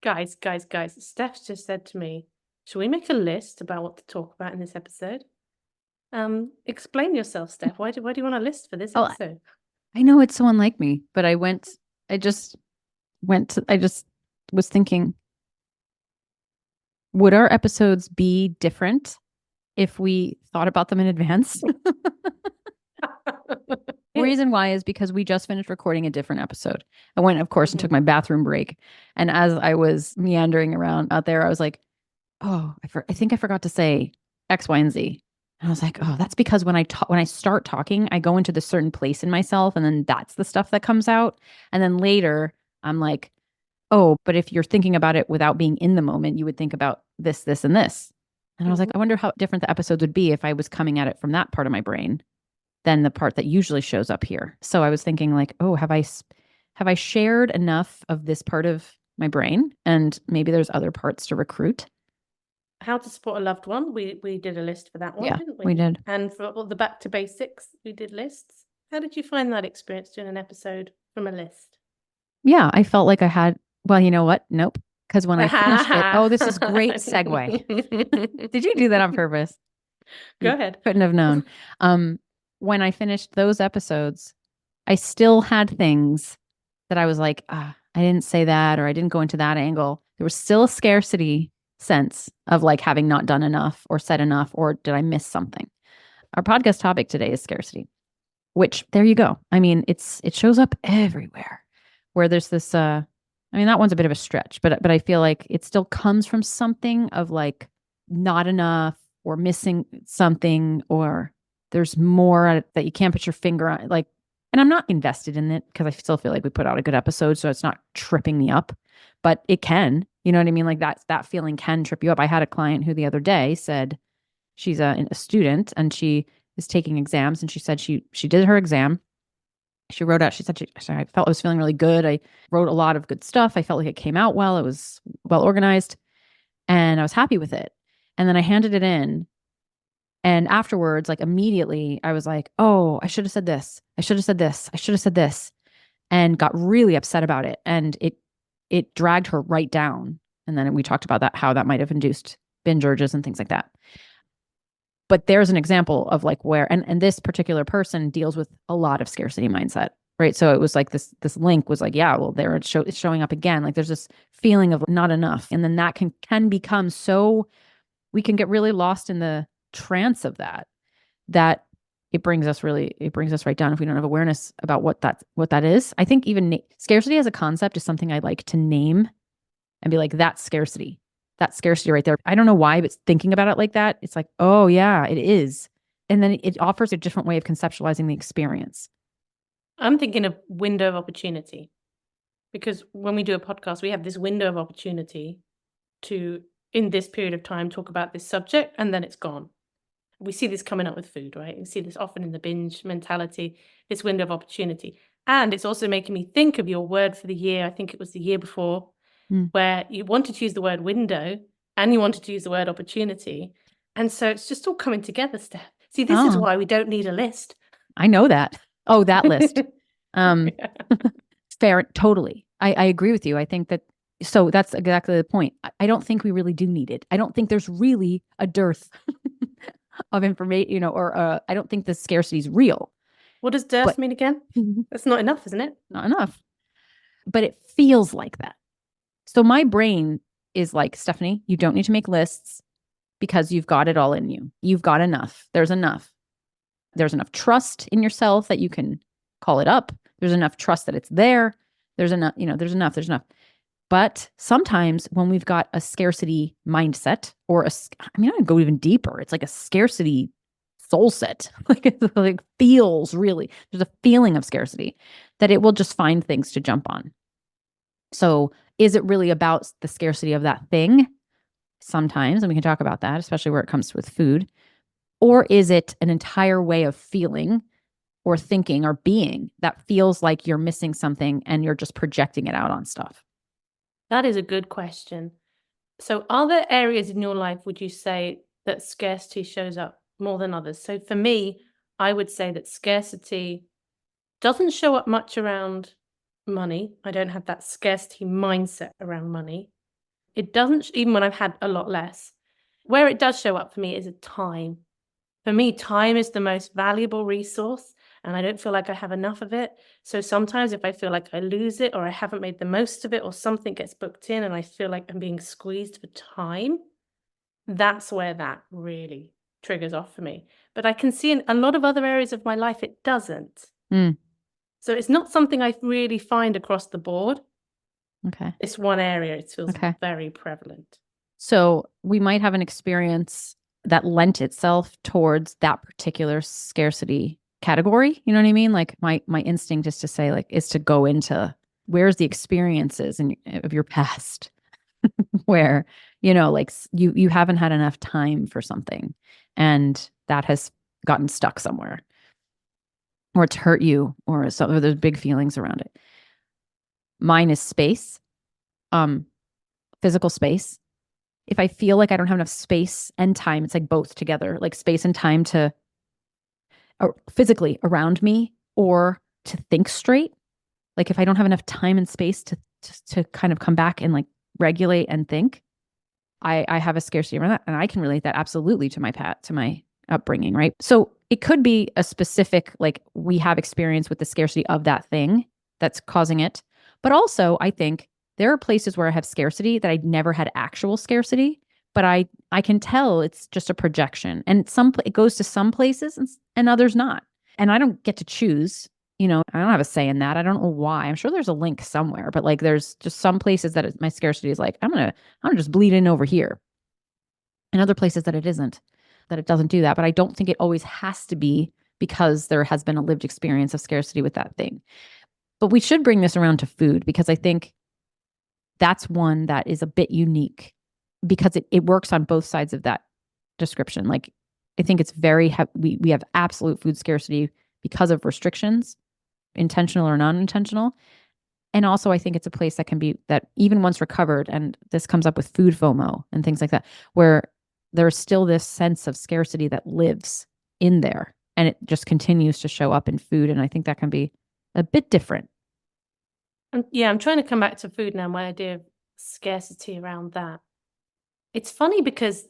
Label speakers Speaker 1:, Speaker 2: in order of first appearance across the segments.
Speaker 1: Guys. Steph just said to me, should we make a list about what to talk about in this episode? Explain yourself, Steph. Why do you want a list for this
Speaker 2: Oh,
Speaker 1: episode?
Speaker 2: I know it's so unlike me, but I just was thinking, would our episodes be different if we thought about them in advance? The reason why is because we just finished recording a different episode. I went, of course, and took my bathroom break. And as I was meandering around out there, I was like, oh, I think I forgot to say X, Y, and Z. And I was like, oh, that's because when I start talking, I go into this certain place in myself, and then that's the stuff that comes out. And then later, I'm like, oh, but if you're thinking about it without being in the moment, you would think about this, this, and this. And I was like, I wonder how different the episodes would be if I was coming at it from that part of my brain than the part that usually shows up here. So I was thinking like, oh, have I shared enough of this part of my brain? And maybe there's other parts to recruit.
Speaker 1: How to support a loved one. We did a list for that one,
Speaker 2: Yeah,
Speaker 1: didn't we?
Speaker 2: we did.
Speaker 1: And for all the back to basics, we did lists. How did you find that experience doing an episode from a list?
Speaker 2: Yeah, I felt like I had, well, you know what? Nope. Because when I finished it, oh, this is great segue. Did you do that on purpose?
Speaker 1: Go ahead.
Speaker 2: Couldn't have known. When I finished those episodes, I still had things that I was like, I didn't say that, or I didn't go into that angle. There was still a scarcity sense of like having not done enough or said enough, or did I miss something? Our podcast topic today is scarcity, which there you go. I mean, it shows up everywhere where there's this, I mean, that one's a bit of a stretch, but I feel like it still comes from something of like not enough or missing something, or there's more that you can't put your finger on. Like, and I'm not invested in it because I still feel like we put out a good episode, so it's not tripping me up, but it can, you know what I mean? Like that feeling can trip you up. I had a client who the other day said she's a student and she is taking exams, and she said she did her exam. She wrote out, she said, I felt I was feeling really good. I wrote a lot of good stuff. I felt like it came out well. It was well organized and I was happy with it. And then I handed it in. And afterwards, like immediately, I was like, oh, I should have said this. I should have said this. I should have said this. And got really upset about it. And it dragged her right down. And then we talked about that, how that might have induced binge urges and things like that. But there's an example of like where, and this particular person deals with a lot of scarcity mindset, right? So it was like this link was like, yeah, well, there it's showing up again. Like there's this feeling of not enough. And then that can become so, we can get really lost in the trance of that it brings us right down if we don't have awareness about what that is. I think even scarcity as a concept is something I like to name and be like, that's scarcity right there. I don't know why, but thinking about it like that, it's like, oh yeah, it is. And then it offers a different way of conceptualizing the experience.
Speaker 1: I'm thinking of window of opportunity, because when we do a podcast, we have this window of opportunity to, in this period of time, talk about this subject, and then it's gone. We see this coming up with food, right? We see this often in the binge mentality, this window of opportunity. And it's also making me think of your word for the year. I think it was the year before, where you wanted to use the word window and you wanted to use the word opportunity. And so it's just all coming together, Steph. See, this is why we don't need a list.
Speaker 2: I know that. Oh, that list. Fair. Totally. I agree with you. I think that, so that's exactly the point. I don't think we really do need it. I don't think there's really a dearth of information, or I don't think the scarcity is real.
Speaker 1: What does dearth mean again? That's not enough, isn't it?
Speaker 2: Not enough. But it feels like that. So my brain is like, Stefanie, you don't need to make lists because you've got it all in you. You've got enough. There's enough. There's enough trust in yourself that you can call it up. There's enough trust that it's there. There's enough, there's enough. But sometimes when we've got a scarcity mindset, or I'm going to go even deeper. It's like a scarcity soul set. Like feels really, there's a feeling of scarcity that it will just find things to jump on. So is it really about the scarcity of that thing? Sometimes, and we can talk about that, especially where it comes with food. Or is it an entire way of feeling or thinking or being that feels like you're missing something and you're just projecting it out on stuff?
Speaker 1: That is a good question. So are there areas in your life, would you say, that scarcity shows up more than others? So for me, I would say that scarcity doesn't show up much around money. I don't have that scarcity mindset around money. It doesn't, even when I've had a lot less. Where it does show up for me is a time. For me, time is the most valuable resource, and I don't feel like I have enough of it. So sometimes if I feel like I lose it, or I haven't made the most of it, or something gets booked in and I feel like I'm being squeezed for time, that's where that really triggers off for me. But I can see in a lot of other areas of my life it doesn't.
Speaker 2: Mm,
Speaker 1: So it's not something I really find across the board.
Speaker 2: okay.
Speaker 1: It's one area, it feels
Speaker 2: Okay.
Speaker 1: very prevalent.
Speaker 2: So we might have an experience that lent itself towards that particular scarcity category. You know what I mean? Like my instinct is to say, like, is to go into where's the experiences of your past where, like you haven't had enough time for something and that has gotten stuck somewhere or it's hurt you or there's big feelings around it. Mine is space, physical space. If I feel like I don't have enough space and time, it's like both together, like space and time to physically around me or to think straight. Like if I don't have enough time and space to kind of come back and like regulate and think, I have a scarcity around that. And I can relate that absolutely to my upbringing, right? So it could be a specific, like we have experience with the scarcity of that thing that's causing it. But also I think there are places where I have scarcity that I never had actual scarcity, but I can tell it's just a projection. And it goes to some places and others not. And I don't get to choose, I don't have a say in that. I don't know why. I'm sure there's a link somewhere, but like there's just some places that my scarcity is like, I'm gonna just bleed in over here. And other places that it isn't, that it doesn't do that. But I don't think it always has to be because there has been a lived experience of scarcity with that thing. But we should bring this around to food because I think that's one that is a bit unique because it works on both sides of that description. Like I think it's very, we have absolute food scarcity because of restrictions, intentional or non-intentional. And also I think it's a place that can be, that even once recovered, and this comes up with food FOMO and things like that, where there's still this sense of scarcity that lives in there and it just continues to show up in food. And I think that can be a bit different.
Speaker 1: Yeah, I'm trying to come back to food now, my idea of scarcity around that. It's funny because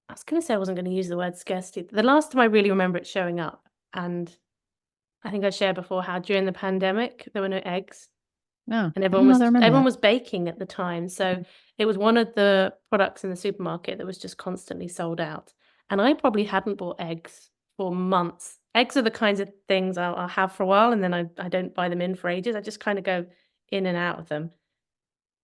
Speaker 1: I was going to say I wasn't going to use the word scarcity. The last time I really remember it showing up, and I think I shared before how during the pandemic there were no eggs,
Speaker 2: No,
Speaker 1: and
Speaker 2: I don't know that I remember
Speaker 1: everyone
Speaker 2: that.
Speaker 1: was baking at the time. So it was one of the products in the supermarket that was just constantly sold out. And I probably hadn't bought eggs for months. Eggs are the kinds of things I'll have for a while, and then I don't buy them in for ages. I just kind of go in and out of them.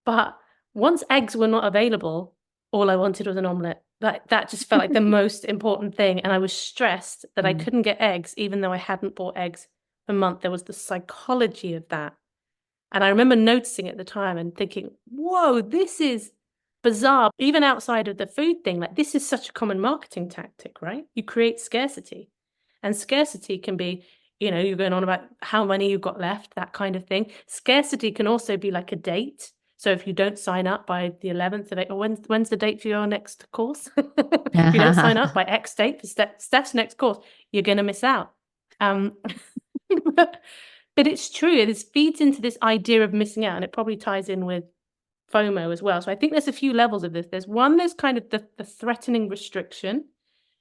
Speaker 1: But once eggs were not available, all I wanted was an omelette. That just felt like the most important thing, and I was stressed that I couldn't get eggs even though I hadn't bought eggs for a month. There was the psychology of that. And I remember noticing at the time and thinking, "Whoa, this is bizarre." Even outside of the food thing, like this is such a common marketing tactic, right? You create scarcity. And scarcity can be, you're going on about how many you've got left, that kind of thing. Scarcity can also be like a date. So if you don't sign up by the 11th of April, when's the date for your next course? If you don't sign up by X date for Steph's next course, you're going to miss out. But it's true. It feeds into this idea of missing out, and it probably ties in with FOMO as well. So I think there's a few levels of this. There's kind of the threatening restriction,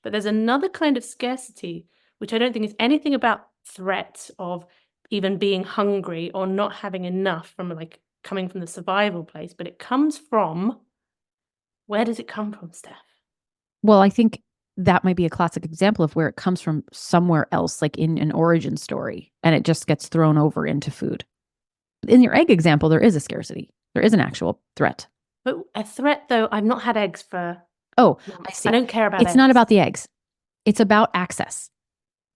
Speaker 1: but there's another kind of scarcity, which I don't think is anything about threat of even being hungry or not having enough from like coming from the survival place, but it comes from, where does it come from, Steph?
Speaker 2: Well, I think that might be a classic example of where it comes from somewhere else, like in an origin story, and it just gets thrown over into food. In your egg example, there is a scarcity. There is an actual threat.
Speaker 1: But a threat, though, I've not had eggs for
Speaker 2: Oh,
Speaker 1: months.
Speaker 2: I see.
Speaker 1: I don't care about
Speaker 2: It's
Speaker 1: eggs.
Speaker 2: not about the eggs. It's about access.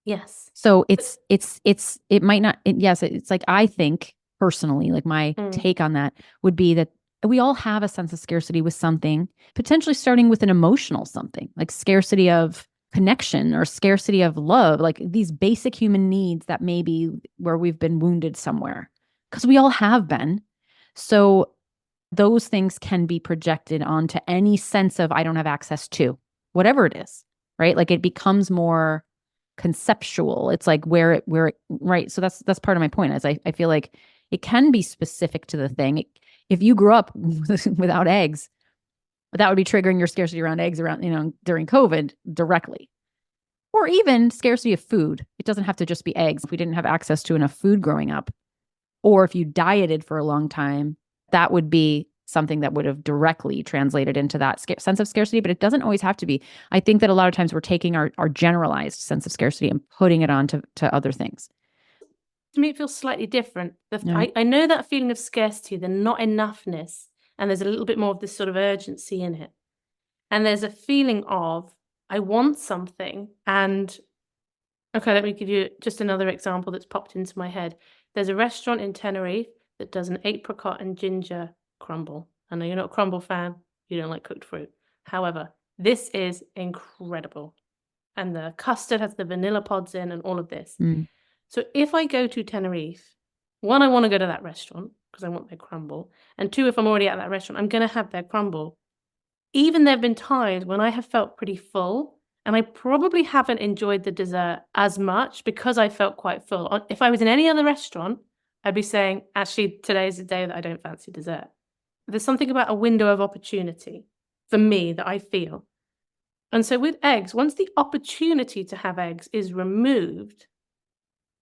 Speaker 1: Yes.
Speaker 2: So it might not, yes, it's like, I think personally, like my take on that would be that we all have a sense of scarcity with something, potentially starting with an emotional something, like scarcity of connection or scarcity of love, like these basic human needs that maybe where we've been wounded somewhere, because we all have been. So those things can be projected onto any sense of I don't have access to, whatever it is, right? Like it becomes more conceptual. It's like where it right. So that's part of my point is I feel like it can be specific to the thing. If you grew up without eggs, But that would be triggering your scarcity around eggs during COVID directly. Or even scarcity of food. It doesn't have to just be eggs. If we didn't have access to enough food growing up, or if you dieted for a long time, that would be something that would have directly translated into that sense of scarcity, but it doesn't always have to be. I think that a lot of times we're taking our generalized sense of scarcity and putting it on to other things.
Speaker 1: To me, it feels slightly different.
Speaker 2: Yeah.
Speaker 1: I know that feeling of scarcity, the not enoughness, and there's a little bit more of this sort of urgency in it. And there's a feeling of, I want something. And okay, let me give you just another example that's popped into my head. There's a restaurant in Tenerife that does an apricot and ginger crumble. I know you're not a crumble fan. You don't like cooked fruit. However, this is incredible. And the custard has the vanilla pods in and all of this.
Speaker 2: Mm.
Speaker 1: So if I go to Tenerife, one, I want to go to that restaurant because I want their crumble. And two, if I'm already at that restaurant, I'm going to have their crumble. Even there have been times when I have felt pretty full, and I probably haven't enjoyed the dessert as much because I felt quite full. If I was in any other restaurant, I'd be saying, actually, today is the day that I don't fancy dessert. There's something about a window of opportunity for me that I feel. And so with eggs, once the opportunity to have eggs is removed,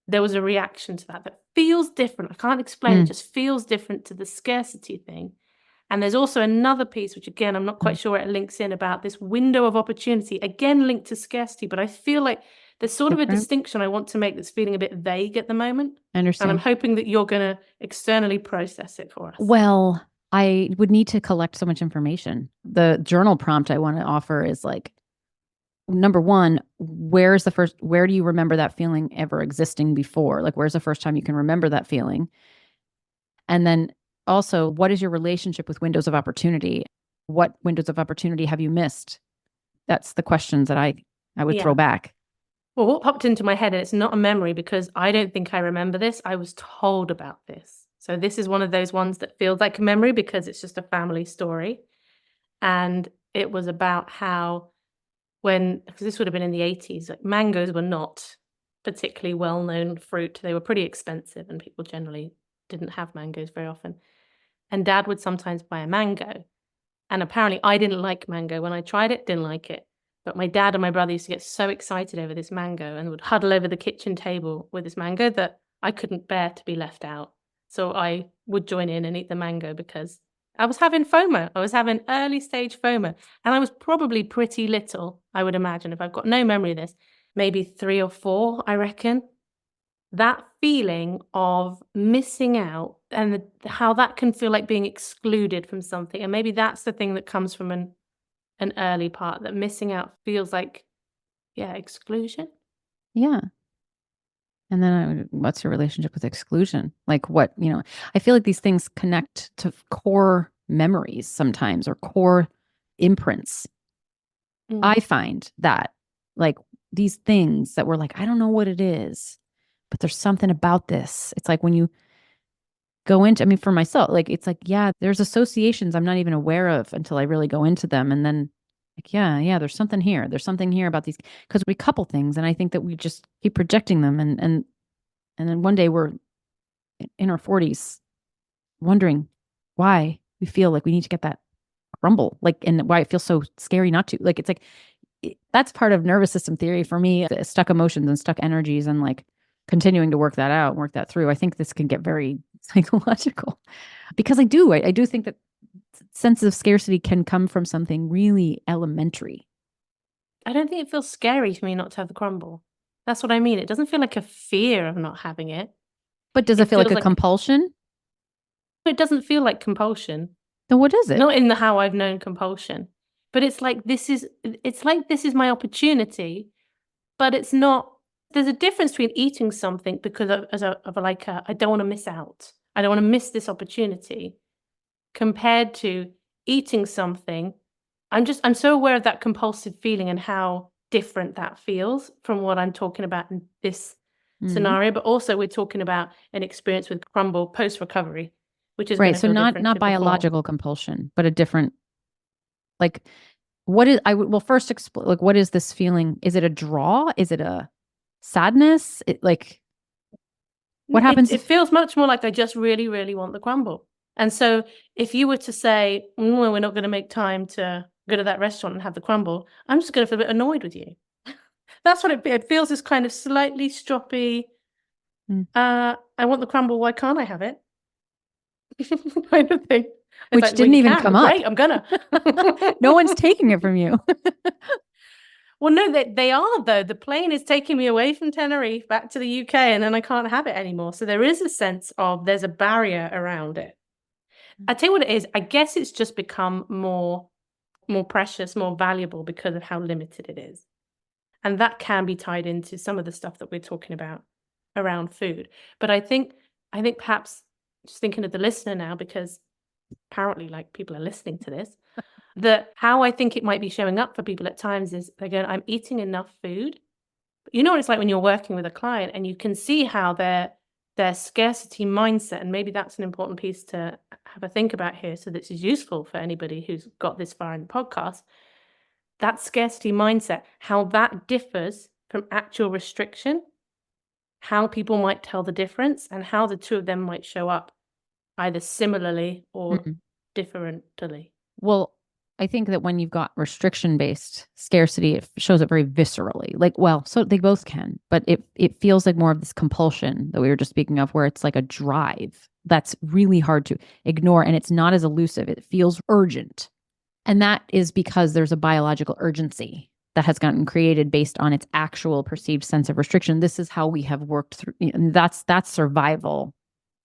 Speaker 1: there was a reaction to that feels different. I can't explain. It just feels different to the scarcity thing. And there's also another piece, which again, I'm not quite sure where it links in, about this window of opportunity, again linked to scarcity. But I feel like there's sort of a distinction I want to make that's feeling a bit vague at the moment.
Speaker 2: I understand.
Speaker 1: And I'm hoping that you're going to externally process it for us.
Speaker 2: Well, I would need to collect so much information. The journal prompt I want to offer is like, number one, where do you remember that feeling ever existing before? Like, where's the first time you can remember that feeling? And then also, what is your relationship with windows of opportunity? What windows of opportunity have you missed? That's the questions that I would throw back.
Speaker 1: Well, what popped into my head, and it's not a memory because I don't think I remember this. I was told about this. So this is one of those ones that feels like a memory because it's just a family story. And it was about how because this would have been in the 80s, like mangoes were not particularly well-known fruit. They were pretty expensive and people generally didn't have mangoes very often. And Dad would sometimes buy a mango. And apparently I didn't like mango. When I tried it, didn't like it. But my dad and my brother used to get so excited over this mango and would huddle over the kitchen table with this mango that I couldn't bear to be left out. So I would join in and eat the mango because I was having FOMO. I was having early stage FOMO. And I was probably pretty little, I would imagine, if I've got no memory of this, maybe 3 or 4, I reckon. That feeling of missing out and how that can feel like being excluded from something. And maybe that's the thing that comes from an early part, that missing out feels like, exclusion.
Speaker 2: Yeah. And then what's your relationship with exclusion? Like I feel like these things connect to core memories sometimes or core imprints. I find that like these things that we're like, I don't know what it is, but there's something about this. It's like when you go into, for myself, like, it's like, there's associations I'm not even aware of until I really go into them. And then like, there's something here. There's something here about these, because we couple things. And I think that we just keep projecting them. And then one day we're in our 40s wondering why we feel like we need to get that crumble, like, and why it feels so scary not to. Like, it's like, that's part of nervous system theory for me, stuck emotions and stuck energies and like continuing to work that out, work that through. I think this can get very psychological because I do think that sense of scarcity can come from something really elementary.
Speaker 1: I don't think it feels scary to me not to have the crumble. That's what I mean. It doesn't feel like a fear of not having it.
Speaker 2: But does it feel like a compulsion?
Speaker 1: It doesn't feel like compulsion.
Speaker 2: Then what is it?
Speaker 1: Not in the how I've known compulsion. But it's like this is my opportunity, but it's not. There's a difference between eating something because I don't want to miss out. I don't want to miss this opportunity, compared to eating something. I'm so aware of that compulsive feeling and how different that feels from what I'm talking about in this scenario. But also we're talking about an experience with crumble post-recovery, which is
Speaker 2: right. So not biological compulsion, but a different, like, what is, first explain, like, what is this feeling? Is it a draw? Is it a sadness? What happens?
Speaker 1: It feels much more like I just really, really want the crumble. And so if you were to say, well, we're not going to make time to go to that restaurant and have the crumble, I'm just going to feel a bit annoyed with you. That's what it feels, this kind of slightly stroppy,
Speaker 2: Mm.
Speaker 1: I want the crumble, why can't I have it? kind of thing. It's
Speaker 2: Which
Speaker 1: like, well,
Speaker 2: didn't
Speaker 1: you
Speaker 2: even
Speaker 1: can.
Speaker 2: come
Speaker 1: Well,
Speaker 2: up.
Speaker 1: great, I'm gonna.
Speaker 2: No one's taking it from you.
Speaker 1: Well, no, they are, though. The plane is taking me away from Tenerife back to the UK, and then I can't have it anymore. So there is a sense of there's a barrier around it. I tell you what it is. I guess it's just become more precious, more valuable because of how limited it is. And that can be tied into some of the stuff that we're talking about around food. But I think perhaps, just thinking of the listener now, because apparently like people are listening to this, that how I think it might be showing up for people at times is they're going, I'm eating enough food. But you know what it's like when you're working with a client and you can see how their scarcity mindset, and maybe that's an important piece to have a think about here, so this is useful for anybody who's got this far in the podcast, that scarcity mindset, how that differs from actual restriction, how people might tell the difference, and how the two of them might show up either similarly or differently.
Speaker 2: Well, I think that when you've got restriction-based scarcity, it shows up very viscerally. Like, well, so they both can, but it feels like more of this compulsion that we were just speaking of, where it's like a drive that's really hard to ignore, and it's not as elusive. It feels urgent. And that is because there's a biological urgency that has gotten created based on its actual perceived sense of restriction. This is how we have worked through, and that's survival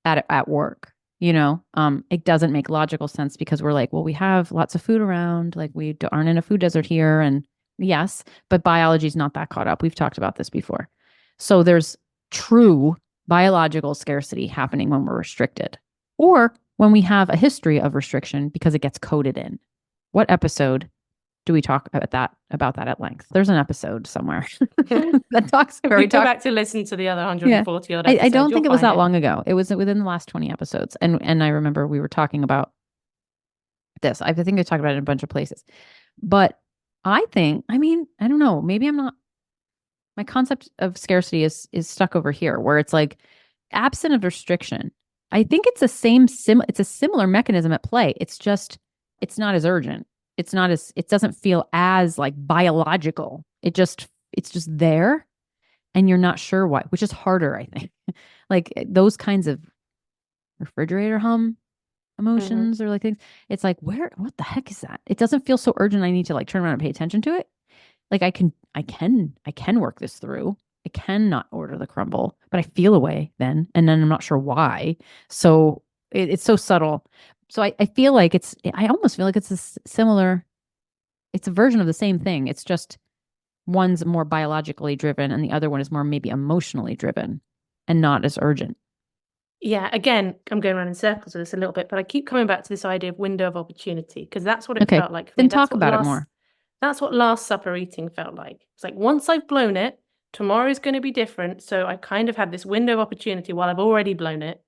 Speaker 2: at work. It doesn't make logical sense because we're like, well, we have lots of food around, like we aren't in a food desert here. And yes, but biology is not that caught up. We've talked about this before. So there's true biological scarcity happening when we're restricted, or when we have a history of restriction because it gets coded in. What episode do we talk about that at length? There's an episode somewhere that talks where
Speaker 1: we go back to listen to the other 140 odd episodes.
Speaker 2: I don't think it was that long ago. It was within the last 20 episodes. And I remember we were talking about this. I think I talked about it in a bunch of places. But I don't know, maybe I'm not, my concept of scarcity is stuck over here, where it's like absent of restriction. I think it's it's a similar mechanism at play. It's just, it's not as urgent. It doesn't feel as like biological. It's just there, and you're not sure why, which is harder, I think. Like those kinds of refrigerator hum emotions or like things. It's like, what the heck is that? It doesn't feel so urgent. I need to like turn around and pay attention to it. Like I can work this through. I cannot order the crumble, but I feel a way then, and then I'm not sure why. So it's so subtle. So I feel like I almost feel like it's a similar, it's a version of the same thing. It's just one's more biologically driven and the other one is more maybe emotionally driven and not as urgent.
Speaker 1: Yeah, again, I'm going around in circles with this a little bit, but I keep coming back to this idea of window of opportunity, because that's what it felt like for me.
Speaker 2: Then talk about it more.
Speaker 1: That's what Last Supper eating felt like. It's like, once I've blown it, tomorrow's going to be different. So I kind of had this window of opportunity while I've already blown it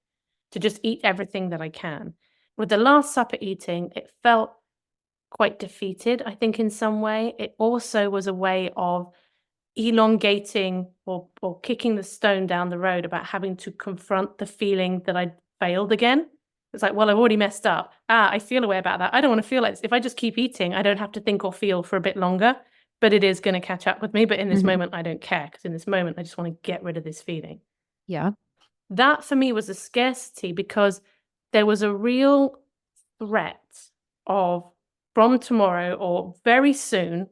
Speaker 1: to just eat everything that I can. With the Last Supper eating, it felt quite defeated, I think, in some way. It also was a way of elongating or kicking the stone down the road about having to confront the feeling that I'd failed again. It's like, well, I've already messed up. I feel a way about that. I don't want to feel like this. If I just keep eating, I don't have to think or feel for a bit longer, but it is going to catch up with me. But in this moment, I don't care, because in this moment, I just want to get rid of this feeling.
Speaker 2: Yeah.
Speaker 1: That for me was a scarcity, because there was a real threat of, from tomorrow or very soon,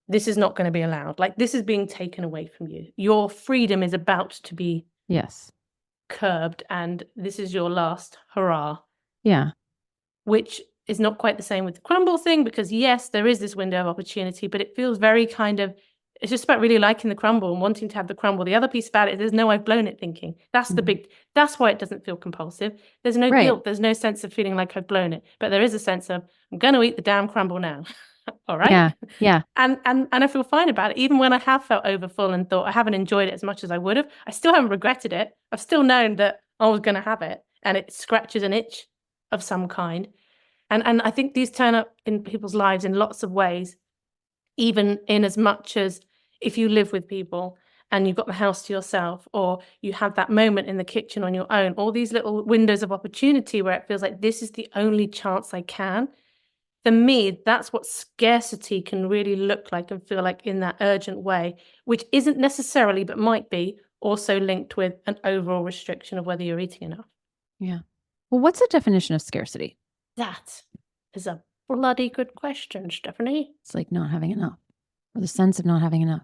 Speaker 1: this is not going to be allowed. Like, this is being taken away from you. Your freedom is about to be curbed, and this is your last hurrah.
Speaker 2: Yeah.
Speaker 1: Which is not quite the same with the crumble thing, because yes, there is this window of opportunity, but it feels very kind of, it's just about really liking the crumble and wanting to have the crumble. The other piece about it is no, I've blown it thinking. That's that's why it doesn't feel compulsive. There's no guilt. There's no sense of feeling like I've blown it, but there is a sense of, I'm going to eat the damn crumble now. All right.
Speaker 2: Yeah.
Speaker 1: And I feel fine about it. Even when I have felt overfull and thought I haven't enjoyed it as much as I would have, I still haven't regretted it. I've still known that I was going to have it, and it scratches an itch of some kind. And I think these turn up in people's lives in lots of ways, even in as much as if you live with people and you've got the house to yourself, or you have that moment in the kitchen on your own, all these little windows of opportunity where it feels like this is the only chance I can. For me, that's what scarcity can really look like and feel like in that urgent way, which isn't necessarily, but might be also linked with an overall restriction of whether you're eating enough.
Speaker 2: Yeah. Well, what's the definition of scarcity?
Speaker 1: That is a bloody good question, Stefanie.
Speaker 2: It's like not having enough, or the sense of not having enough.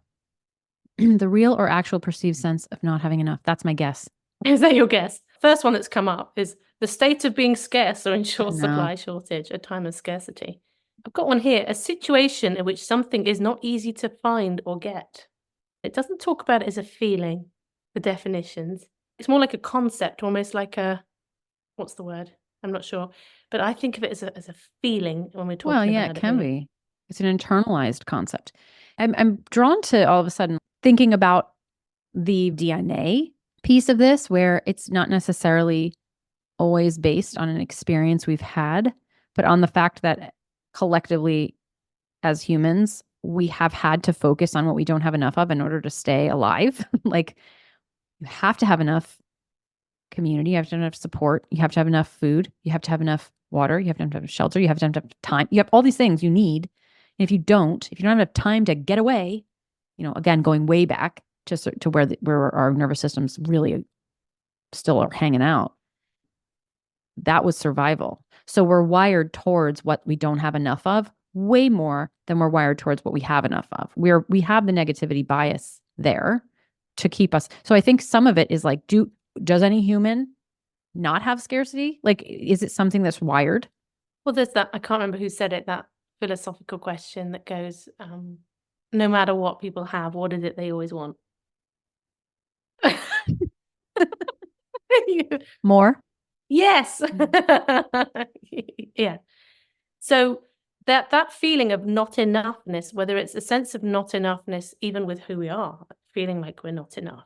Speaker 2: The real or actual perceived sense of not having enough. That's my guess.
Speaker 1: Is that your guess? First one that's come up is the state of being scarce or in short
Speaker 2: No.
Speaker 1: supply shortage, a time of scarcity. I've got one here, a situation in which something is not easy to find or get. It doesn't talk about it as a feeling, the definitions. It's more like a concept, almost like a, what's the word? I'm not sure. But I think of it as a feeling when we're talking about it.
Speaker 2: Well, yeah, it can be. It's an internalized concept. I'm drawn to all of a sudden thinking about the DNA piece of this, where it's not necessarily always based on an experience we've had, but on the fact that collectively as humans, we have had to focus on what we don't have enough of in order to stay alive. Like, you have to have enough community, you have to have enough support, you have to have enough food, you have to have enough water, you have to have shelter, you have to have time. You have all these things you need. And if you don't have enough time to get away, again, going way back to where our nervous systems really still are hanging out, that was survival. So we're wired towards what we don't have enough of way more than we're wired towards what we have enough of. We have the negativity bias there to keep us. So I think some of it is like, does any human not have scarcity? Like, is it something that's wired?
Speaker 1: Well, there's that, I can't remember who said it, that philosophical question that goes, no matter what people have, what is it they always want?
Speaker 2: More?
Speaker 1: Yes. Yeah. So that feeling of not enoughness, whether it's a sense of not enoughness, even with who we are, feeling like we're not enough,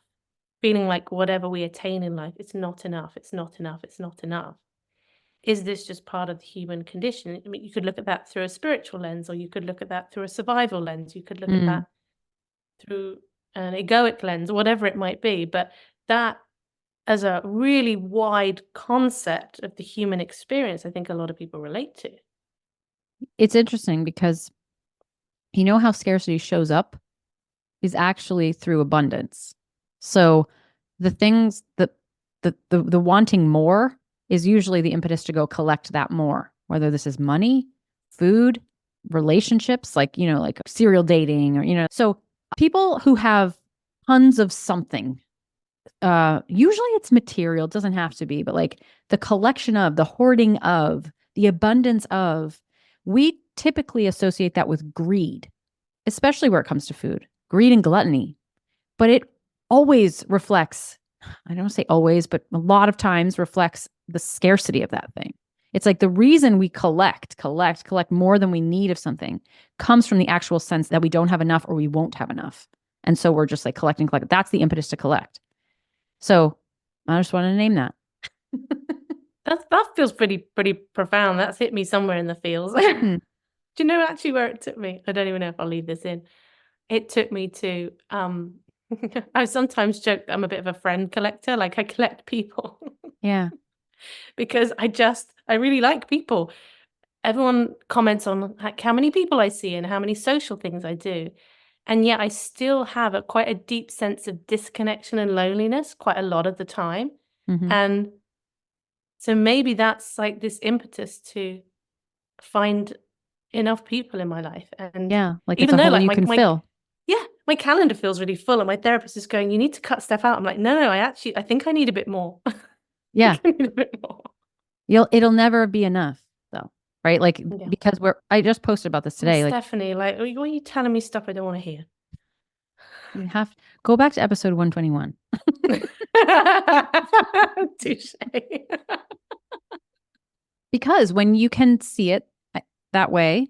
Speaker 1: feeling like whatever we attain in life, it's not enough, it's not enough, it's not enough. Is this just part of the human condition? I mean, you could look at that through a spiritual lens, or you could look at that through a survival lens. You could look at that through an egoic lens, whatever it might be. But that, as a really wide concept of the human experience, I think a lot of people relate to.
Speaker 2: It's interesting because how scarcity shows up is actually through abundance. So the things that the wanting more is usually the impetus to go collect that more, whether this is money, food, relationships, like serial dating, or so people who have tons of something, usually it's material, it doesn't have to be, but like the collection of, the hoarding of, the abundance of, we typically associate that with greed, especially where it comes to food, greed and gluttony. But it always reflects, I don't say always, but a lot of times reflects the scarcity of that thing. It's like the reason we collect more than we need of something comes from the actual sense that we don't have enough or we won't have enough. And so we're just like collect. That's the impetus to collect. So I just want to name that.
Speaker 1: That feels pretty profound. That's hit me somewhere in the feels. Do you know actually where it took me? I don't even know if I'll leave this in. It took me to, I sometimes joke that I'm a bit of a friend collector. Like, I collect people.
Speaker 2: Yeah.
Speaker 1: Because I really like people. Everyone comments on like how many people I see and how many social things I do. And yet I still have quite a deep sense of disconnection and loneliness quite a lot of the time.
Speaker 2: Mm-hmm.
Speaker 1: And so maybe that's like this impetus to find enough people in my life. And
Speaker 2: yeah, like
Speaker 1: even
Speaker 2: it's a
Speaker 1: though
Speaker 2: hole
Speaker 1: like
Speaker 2: you can fill.
Speaker 1: Yeah, my calendar feels really full and my therapist is going, you need to cut stuff out. I'm like, no, I think I need a bit more.
Speaker 2: Yeah.
Speaker 1: I need a bit more.
Speaker 2: It'll never be enough though. Right? Like, because I just posted about this today.
Speaker 1: Like, Stefanie, like, why are you telling me stuff I don't want to hear?
Speaker 2: You have to go back to episode 121.
Speaker 1: Touche.
Speaker 2: Because when you can see it that way,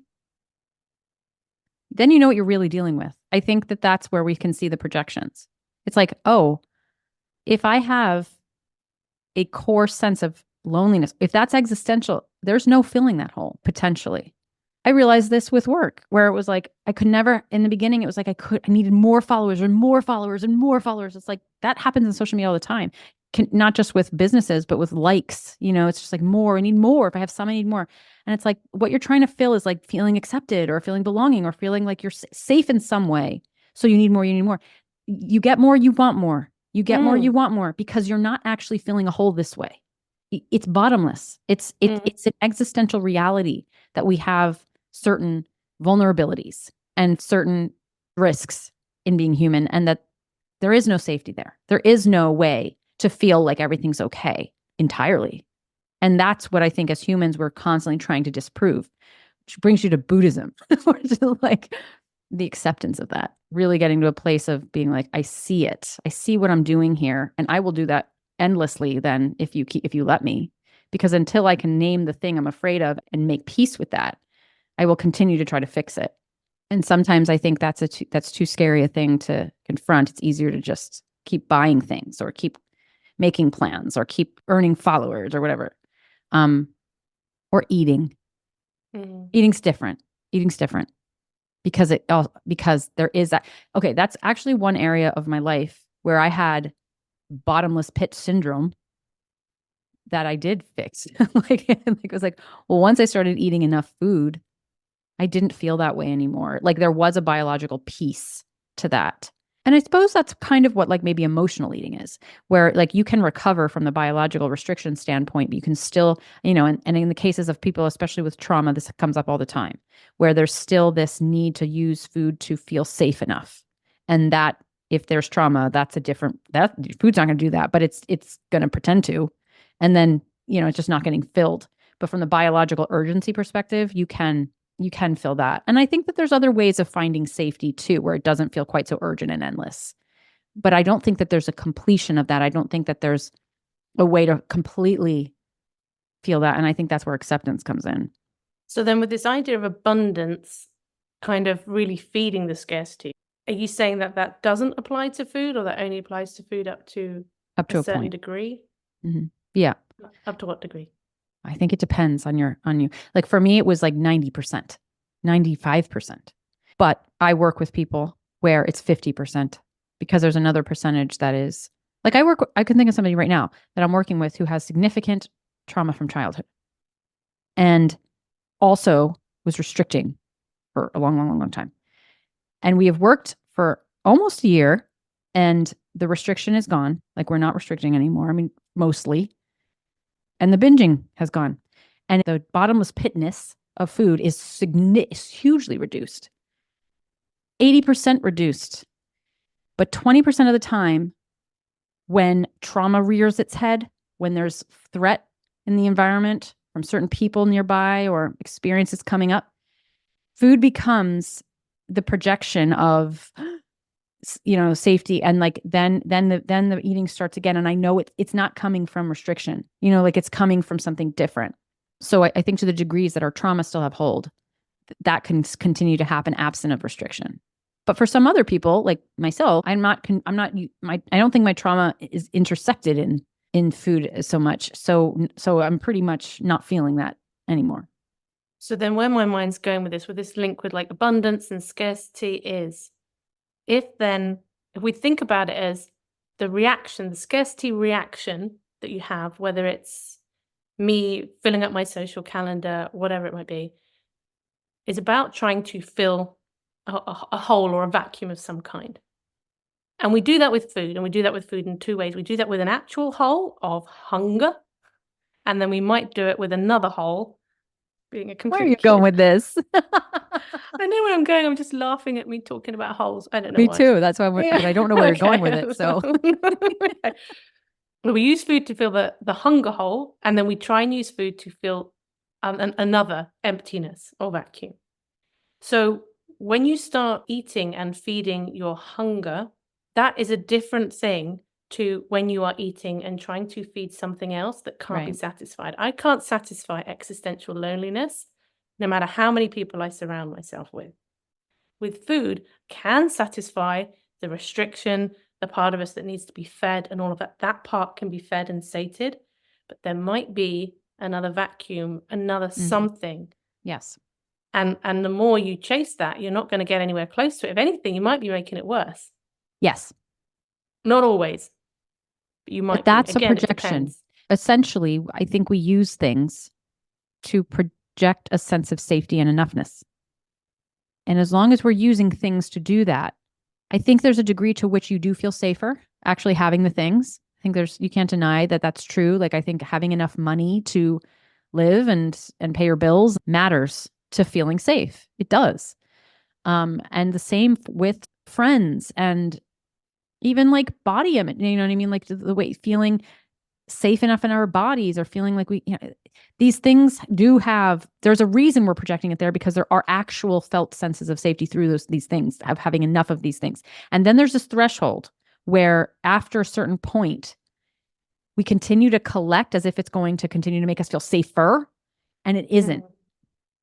Speaker 2: then you know what you're really dealing with. I think that that's where we can see the projections. It's like, oh, if I have a core sense of loneliness, if that's existential, there's no filling that hole, potentially. I realized this with work, where it was like, I could never, in the beginning, it was like, I needed more followers and more followers and more followers. It's like, that happens in social media all the time. Not just with businesses, but with likes, it's just like more, I need more. If I have some, I need more. And it's like, what you're trying to fill is like feeling accepted or feeling belonging or feeling like you're safe in some way. So you need more, you need more. You get more, you want more. You get more, you want more, because you're not actually filling a hole this way. It's bottomless. It's an existential reality that we have certain vulnerabilities and certain risks in being human, and that there is no safety there. There is no way to feel like everything's okay entirely. And that's what I think as humans, we're constantly trying to disprove, which brings you to Buddhism, which is like the acceptance of that, really getting to a place of being like, I see it. I see what I'm doing here. And I will do that endlessly then if you let me, because until I can name the thing I'm afraid of and make peace with that, I will continue to try to fix it. And sometimes I think that's too scary a thing to confront. It's easier to just keep buying things or keep making plans or keep earning followers or whatever. Or eating. Eating's different. Eating's different because there is that. Okay, that's actually one area of my life where I had bottomless pit syndrome that I did fix. Like it was like, well, once I started eating enough food, I didn't feel that way anymore. Like there was a biological piece to that. And I suppose that's kind of what like maybe emotional eating is, where like you can recover from the biological restriction standpoint, but you can still, and in the cases of people, especially with trauma, this comes up all the time, where there's still this need to use food to feel safe enough. And that if there's trauma, that food's not going to do that, but it's going to pretend to. And then, it's just not getting filled. But from the biological urgency perspective, you can feel that. And I think that there's other ways of finding safety too, where it doesn't feel quite so urgent and endless. But I don't think that there's a completion of that. I don't think that there's a way to completely feel that. And I think that's where acceptance comes in.
Speaker 1: So then with this idea of abundance kind of really feeding the scarcity, are you saying that that doesn't apply to food, or that only applies to food up to a certain
Speaker 2: point.
Speaker 1: degree?
Speaker 2: Mm-hmm. Yeah.
Speaker 1: Up to what degree?
Speaker 2: I think it depends on you. Like for me, it was like 90%, 95%. But I work with people where it's 50%, because there's another percentage that is like, I can think of somebody right now that I'm working with who has significant trauma from childhood and also was restricting for a long, long, long, long time. And we have worked for almost a year and the restriction is gone. Like we're not restricting anymore. I mean, mostly. And the binging has gone. And the bottomless pitness of food is hugely reduced. 80% reduced. But 20% of the time, when trauma rears its head, when there's threat in the environment from certain people nearby or experiences coming up, food becomes the projection of safety, and like then the eating starts again. And I know it's not coming from restriction, like it's coming from something different. So I think to the degrees that our trauma still have hold, that can continue to happen absent of restriction. But for some other people, like myself, I don't think my trauma is intersected in food so much. So I'm pretty much not feeling that anymore.
Speaker 1: So then where my mind's going with this link with like abundance and scarcity is, if we think about it as the scarcity reaction that you have, whether it's me filling up my social calendar, whatever it might be, is about trying to fill a hole or a vacuum of some kind. And we do that with food, and we do that with food in two ways. We do that with an actual hole of hunger, and then we might do it with another hole, being a complete
Speaker 2: Where are you going with this?
Speaker 1: I know where I'm going. I'm just laughing at me talking about holes. I don't know.
Speaker 2: Me
Speaker 1: why.
Speaker 2: too. That's why because I don't know where you're going with it. So
Speaker 1: we use food to fill the hunger hole, and then we try and use food to fill another emptiness or vacuum. So when you start eating and feeding your hunger, that is a different thing to when you are eating and trying to feed something else that can't be satisfied. I can't satisfy existential loneliness, no matter how many people I surround myself with. With food, can satisfy the restriction, the part of us that needs to be fed and all of that. That part can be fed and sated, but there might be another vacuum, another something.
Speaker 2: Yes.
Speaker 1: And the more you chase that, you're not going to get anywhere close to it. If anything, you might be making it worse.
Speaker 2: Yes.
Speaker 1: Not always, but you might
Speaker 2: But that's
Speaker 1: be.
Speaker 2: a
Speaker 1: Again, it
Speaker 2: projection.
Speaker 1: depends.
Speaker 2: Essentially, I think we use things to project a sense of safety and enoughness. And as long as we're using things to do that, I think there's a degree to which you do feel safer actually having the things. I think you can't deny that that's true. Like, I think having enough money to live and pay your bills matters to feeling safe. It does. And the same with friends and even like body image, you know what I mean? Like the way feeling safe enough in our bodies or feeling like these things there's a reason we're projecting it there, because there are actual felt senses of safety through these things, of having enough of these things. And then there's this threshold where after a certain point, we continue to collect as if it's going to continue to make us feel safer, and it isn't.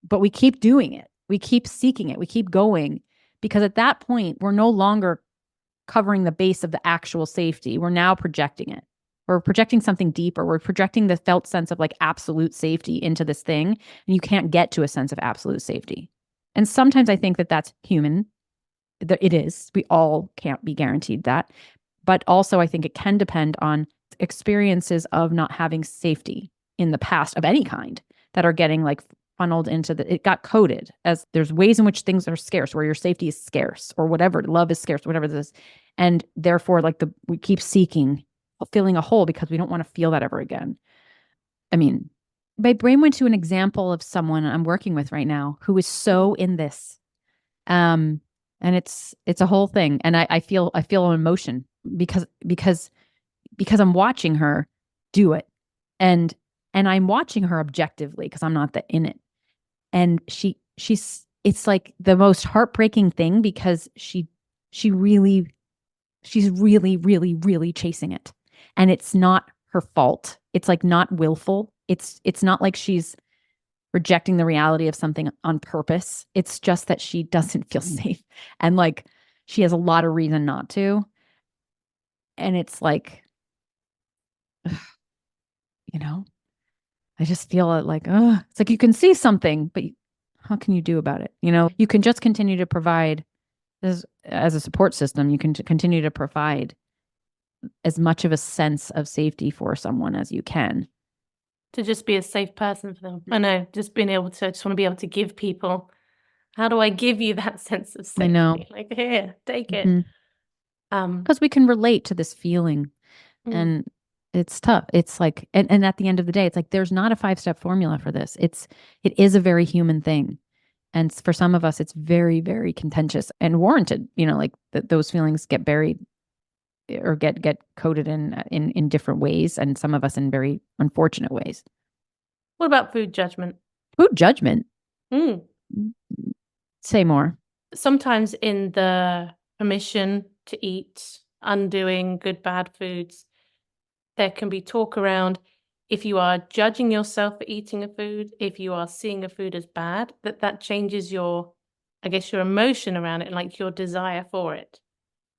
Speaker 2: But we keep doing it. We keep seeking it. We keep going, because at that point, we're no longer covering the base of the actual safety. We're now projecting it. We're projecting something deeper. We're projecting the felt sense of like absolute safety into this thing. And you can't get to a sense of absolute safety. And sometimes I think that that's human. It is. We all can't be guaranteed that. But also I think it can depend on experiences of not having safety in the past of any kind that are getting like funneled into it got coded as there's ways in which things are scarce, where your safety is scarce or whatever, love is scarce, whatever this is. And therefore, like we keep seeking, filling a hole because we don't want to feel that ever again. I mean, my brain went to an example of someone I'm working with right now who is so in this. And it's a whole thing. And I feel an emotion because I'm watching her do it. And I'm watching her objectively because I'm not in it. And it's like the most heartbreaking thing, because she's really, really chasing it. And it's not her fault. It's like not willful. It's not like she's rejecting the reality of something on purpose. It's just that she doesn't feel safe. And like, she has a lot of reason not to. And it's like, I just feel it like, it's like you can see something, but how can you do about it? You can just continue to provide as a support system. You can continue to provide as much of a sense of safety for someone as you can.
Speaker 1: To just be a safe person for them. I know, just being able to, I just want to be able to give people, how do I give you that sense of safety?
Speaker 2: I know.
Speaker 1: Like, here, take it.
Speaker 2: Because we can relate to this feeling. And it's tough. It's like, and at the end of the day, it's like, there's not a 5-step formula for this. It is a very human thing. And for some of us, it's very, very contentious and warranted, like those feelings get buried or get coded in different ways. And some of us in very unfortunate ways.
Speaker 1: What about food judgment?
Speaker 2: Food judgment? Say more.
Speaker 1: Sometimes in the permission to eat, undoing good, bad foods, there can be talk around, if you are judging yourself for eating a food, if you are seeing a food as bad, that changes your emotion around it and like your desire for it.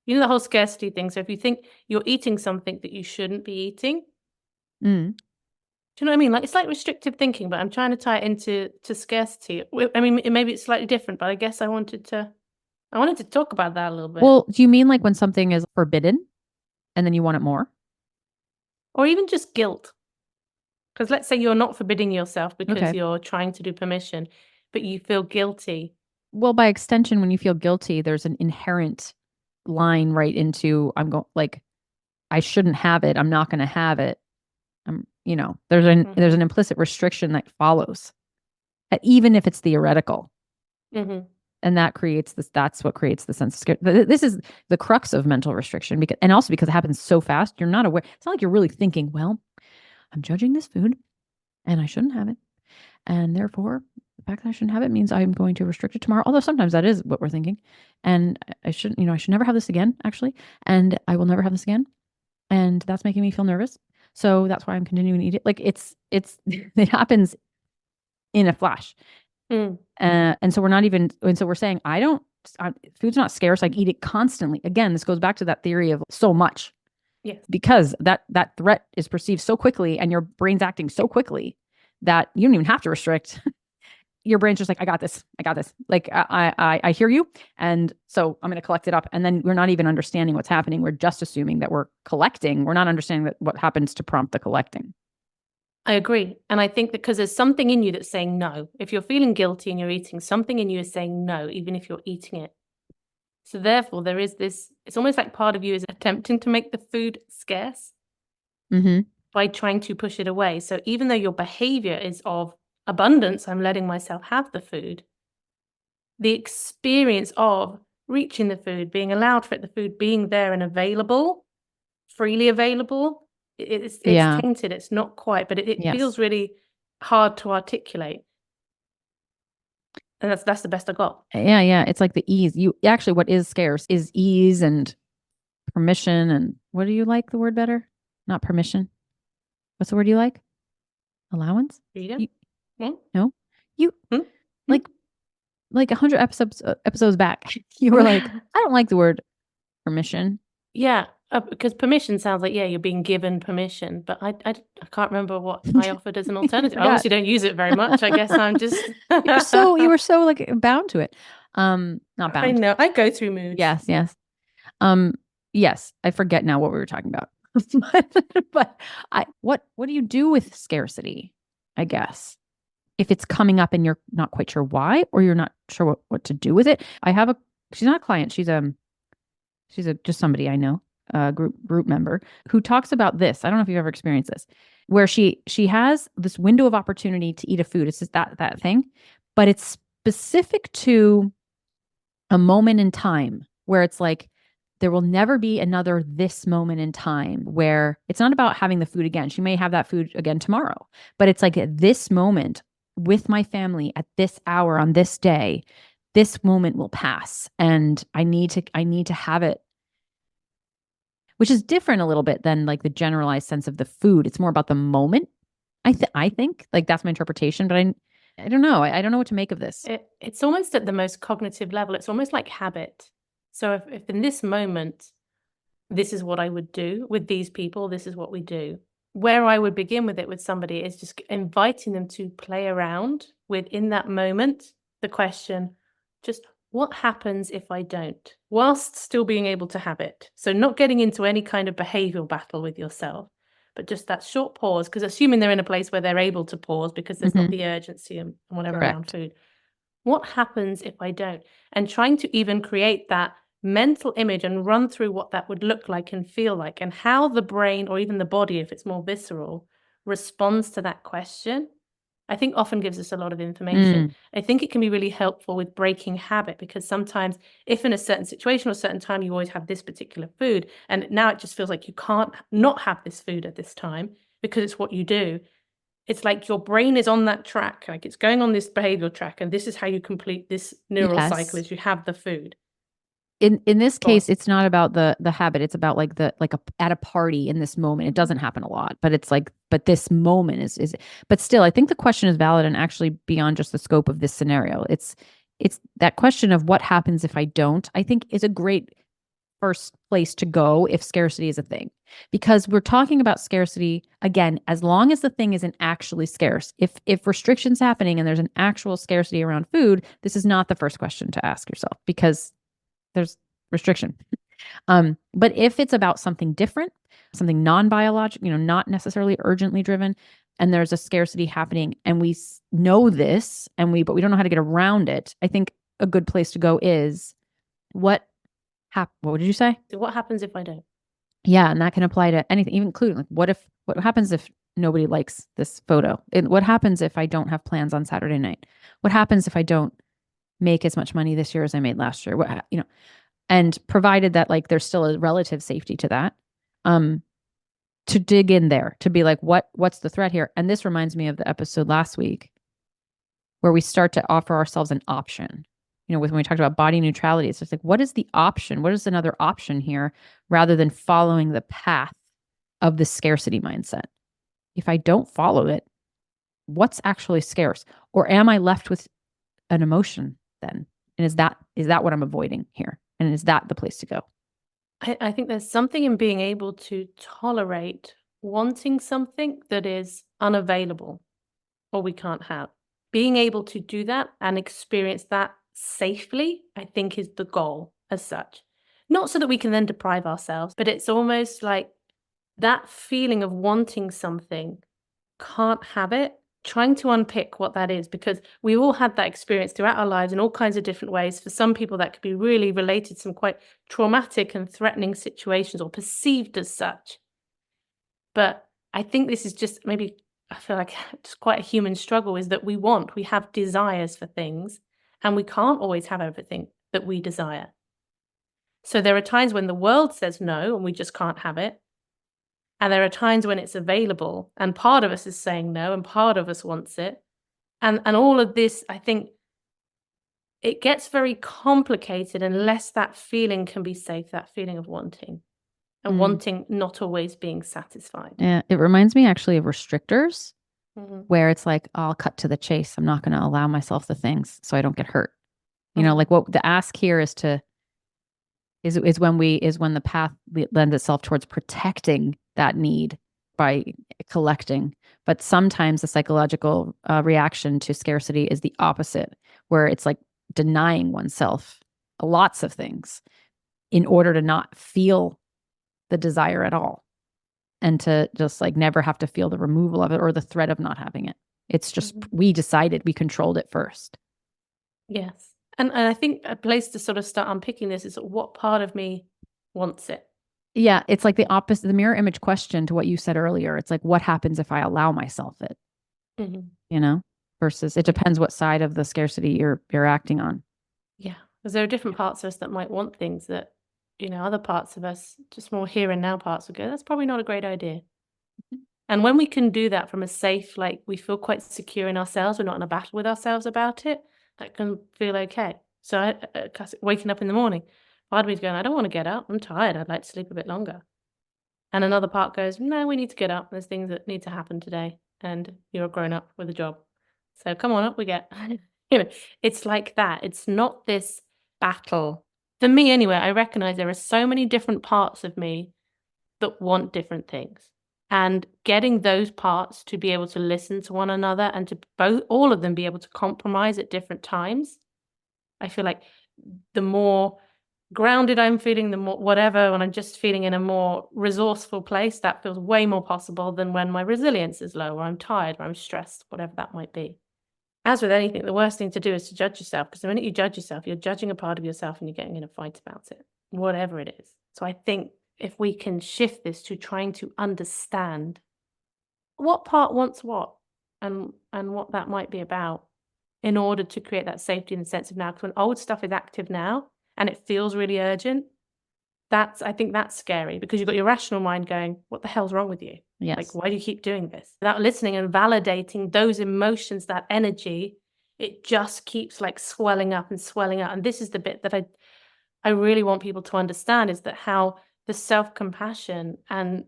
Speaker 1: The whole scarcity thing. So if you think you're eating something that you shouldn't be eating, do you know what I mean? Like, it's like restrictive thinking, but I'm trying to tie it into scarcity. I mean, maybe it's slightly different, but I guess I wanted to talk about that a little bit.
Speaker 2: Well, do you mean like when something is forbidden and then you want it more?
Speaker 1: Or even just guilt. Because let's say you're not forbidding yourself because you're trying to do permission, but you feel guilty.
Speaker 2: Well, by extension, when you feel guilty, there's an inherent line right into, I shouldn't have it. I'm not going to have it. There's an implicit restriction that follows, even if it's theoretical. And that creates that's what creates the sense of scarcity. This is the crux of mental restriction, because it happens so fast, you're not aware. It's not like you're really thinking, well, I'm judging this food and I shouldn't have it. And therefore, the fact that I shouldn't have it means I'm going to restrict it tomorrow. Although sometimes that is what we're thinking. And I should never have this again, actually. And I will never have this again. And that's making me feel nervous. So that's why I'm continuing to eat it. Like it happens in a flash. And so we're saying, food's not scarce. I eat it constantly. Again, this goes back to that theory of so much.
Speaker 1: Yes.
Speaker 2: Because that threat is perceived so quickly and your brain's acting so quickly that you don't even have to restrict. your brain's just like, I got this. Like I hear you. And so I'm going to collect it up. And then we're not even understanding what's happening. We're just assuming that we're collecting. We're not understanding that what happens to prompt the collecting.
Speaker 1: I agree. And I think that because there's something in you that's saying no. If you're feeling guilty and you're eating, something in you is saying no, even if you're eating it. So therefore, there is this, it's almost like part of you is attempting to make the food scarce by trying to push it away. So even though your behavior is of abundance, I'm letting myself have the food, the experience of reaching the food, being allowed for it, the food being there and available, freely available, it's tainted. It's not quite, but it feels really hard to articulate. And that's the best I got.
Speaker 2: Yeah. It's like the ease. Actually, what is scarce is ease and permission. And what do you like the word better? Not permission. What's the word you like? Allowance?
Speaker 1: Freedom?
Speaker 2: No. Like 100 episodes back, you were like, I don't like the word permission.
Speaker 1: Yeah, because permission sounds like, you're being given permission, but I can't remember what I offered as an alternative. I honestly don't use it very much. I guess I'm just
Speaker 2: you were so like bound to it. Not bound.
Speaker 1: I know. I go through moods.
Speaker 2: Yes. Yes. I forget now what we were talking about. but what do you do with scarcity? I guess if it's coming up and you're not quite sure why, or you're not sure what to do with it. She's not a client. She's just somebody I know, a group member who talks about this. I don't know if you've ever experienced this, where she has this window of opportunity to eat a food. It's just that thing, but it's specific to a moment in time where it's like, there will never be another this moment in time where it's not about having the food again. She may have that food again tomorrow, but it's like this moment with my family at this hour on this day, this moment will pass and I need to have it, which is different a little bit than like the generalized sense of the food. It's more about the moment. I think like that's my interpretation, but I don't know. I don't know what to make of this.
Speaker 1: It's almost at the most cognitive level. It's almost like habit. So if in this moment, this is what I would do with these people, this is what we do. Where I would begin with it with somebody is just inviting them to play around with, in that moment, the question, just what happens if I don't? Whilst still being able to have it. So not getting into any kind of behavioral battle with yourself, but just that short pause, because assuming they're in a place where they're able to pause because there's not the urgency and whatever around food. What happens if I don't? And trying to even create that mental image and run through what that would look like and feel like, and how the brain or even the body, if it's more visceral, responds to that question, I think often gives us a lot of information. I think it can be really helpful with breaking habit, because sometimes if in a certain situation or certain time you always have this particular food and now it just feels like you can't not have this food at this time because it's what you do, it's like your brain is on that track, like it's going on this behavioral track, and this is how you complete this neural cycle is you have the food.
Speaker 2: In this case, it's not about the habit. It's about like at a party in this moment. It doesn't happen a lot, but it's like, but this moment is, but still, I think the question is valid and actually beyond just the scope of this scenario. It's that question of what happens if I don't, I think is a great first place to go if scarcity is a thing, because we're talking about scarcity again, as long as the thing isn't actually scarce. If restrictions happening and there's an actual scarcity around food, this is not the first question to ask yourself, because there's restriction. But if it's about something different, something non-biological, not necessarily urgently driven, and there's a scarcity happening and we know this but we don't know how to get around it, I think a good place to go is what did you say?
Speaker 1: What happens if I don't?
Speaker 2: Yeah. And that can apply to anything, even including like, what happens if nobody likes this photo? What happens if I don't have plans on Saturday night? What happens if I don't make as much money this year as I made last year? And provided that like there's still a relative safety to that, to dig in there, to be like, what's the threat here? And this reminds me of the episode last week where we start to offer ourselves an option. When we talked about body neutrality, it's just like, what is the option? What is another option here, rather than following the path of the scarcity mindset? If I don't follow it, what's actually scarce? Or am I left with an emotion then? And is that what I'm avoiding here? And is that the place to go?
Speaker 1: I think there's something in being able to tolerate wanting something that is unavailable or we can't have. being able to do that and experience that safely, I think, is the goal as such. Not so that we can then deprive ourselves, but it's almost like that feeling of wanting something, can't have it, trying to unpick what that is, because we all had that experience throughout our lives in all kinds of different ways. For some people, that could be really related to some quite traumatic and threatening situations, or perceived as such. But I think this is just maybe, I feel like it's quite a human struggle, is that we have desires for things, and we can't always have everything that we desire. So there are times when the world says no and we just can't have it. And there are times when it's available and part of us is saying no and part of us wants it. And all of this, I think it gets very complicated unless that feeling can be safe, that feeling of wanting. And wanting not always being satisfied.
Speaker 2: Yeah, it reminds me actually of restrictors,
Speaker 1: Mhm.
Speaker 2: where it's like, I'll cut to the chase. I'm not going to allow myself the things so I don't get hurt. You know, like what the ask here is when the path lends itself towards protecting that need by collecting. But sometimes the psychological reaction to scarcity is the opposite, where it's like denying oneself lots of things in order to not feel the desire at all, and to just like never have to feel the removal of it or the threat of not having it. It's just, we decided, we controlled it first.
Speaker 1: Yes. And I think a place to sort of start unpicking this is what part of me wants it.
Speaker 2: Yeah, it's like the opposite, the mirror image question to what you said earlier. It's like, what happens if I allow myself it? You know, versus it depends what side of the scarcity you're acting on.
Speaker 1: Yeah, because there are different parts of us that might want things that, other parts of us, just more here and now parts, would go, that's probably not a great idea. And when we can do that from a safe, like we feel quite secure in ourselves, we're not in a battle with ourselves about it, that can feel okay. So waking up in the morning, part of me's going, I don't want to get up. I'm tired. I'd like to sleep a bit longer. And another part goes, no, we need to get up. There's things that need to happen today. And you're a grown up with a job. So come on up, we get, it's like that. It's not this battle. For me anyway, I recognize there are so many different parts of me that want different things. And getting those parts to be able to listen to one another and to all of them be able to compromise at different times. I feel like the more grounded I'm feeling, the more whatever, when I'm just feeling in a more resourceful place, that feels way more possible than when my resilience is low, or I'm tired, or I'm stressed, whatever that might be. As with anything, the worst thing to do is to judge yourself, because the minute you judge yourself, you're judging a part of yourself and you're getting in a fight about it, whatever it is. So I think if we can shift this to trying to understand what part wants what and what that might be about in order to create that safety and sense of now. Because when old stuff is active now and it feels really urgent, I think that's scary, because you've got your rational mind going, what the hell's wrong with you?
Speaker 2: Yes.
Speaker 1: Like, why do you keep doing this? Without listening and validating those emotions, that energy, it just keeps like swelling up and swelling up. And this is the bit that I really want people to understand, is that how the self-compassion and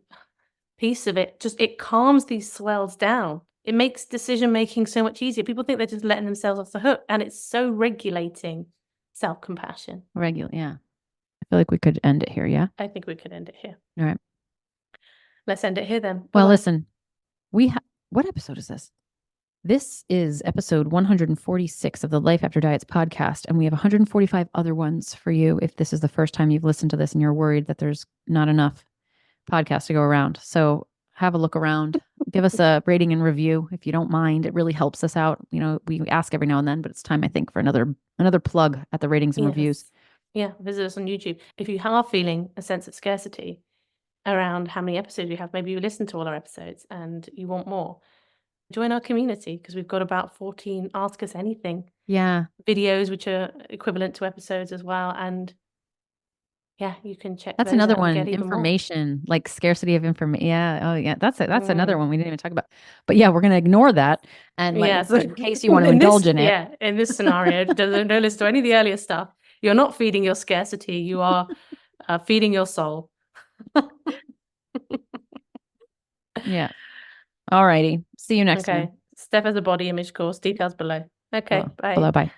Speaker 1: piece of it, it calms these swells down. It makes decision-making so much easier. People think they're just letting themselves off the hook, and it's so regulating self-compassion.
Speaker 2: Yeah. I feel like we could end it here, yeah?
Speaker 1: I think we could end it here.
Speaker 2: All right.
Speaker 1: Let's end it here then.
Speaker 2: Well,
Speaker 1: Bye-bye.
Speaker 2: listen, what episode is this? This is episode 146 of the Life After Diets podcast, and we have 145 other ones for you if this is the first time you've listened to this and you're worried that there's not enough podcasts to go around. So have a look around. Give us a rating and review if you don't mind. It really helps us out. We ask every now and then, but it's time, I think, for another plug at the ratings and reviews.
Speaker 1: Yeah, visit us on YouTube. If you are feeling a sense of scarcity around how many episodes we have, maybe you listen to all our episodes and you want more, join our community, because we've got about 14 Ask Us Anything videos, which are equivalent to episodes as well. And yeah, you can check
Speaker 2: that's
Speaker 1: those
Speaker 2: another
Speaker 1: out
Speaker 2: one.
Speaker 1: and get even
Speaker 2: Information, more. Like scarcity of information. Yeah. Oh, yeah. That's another one we didn't even talk about. But yeah, we're going to ignore that. And in case you want to indulge in it.
Speaker 1: Yeah, in this scenario, don't listen to any of the earlier stuff. You're not feeding your scarcity. You are feeding your soul.
Speaker 2: Yeah. All righty. See you next time.
Speaker 1: Okay. Steph has a body image course. Details below. Okay. Bye.
Speaker 2: Bye.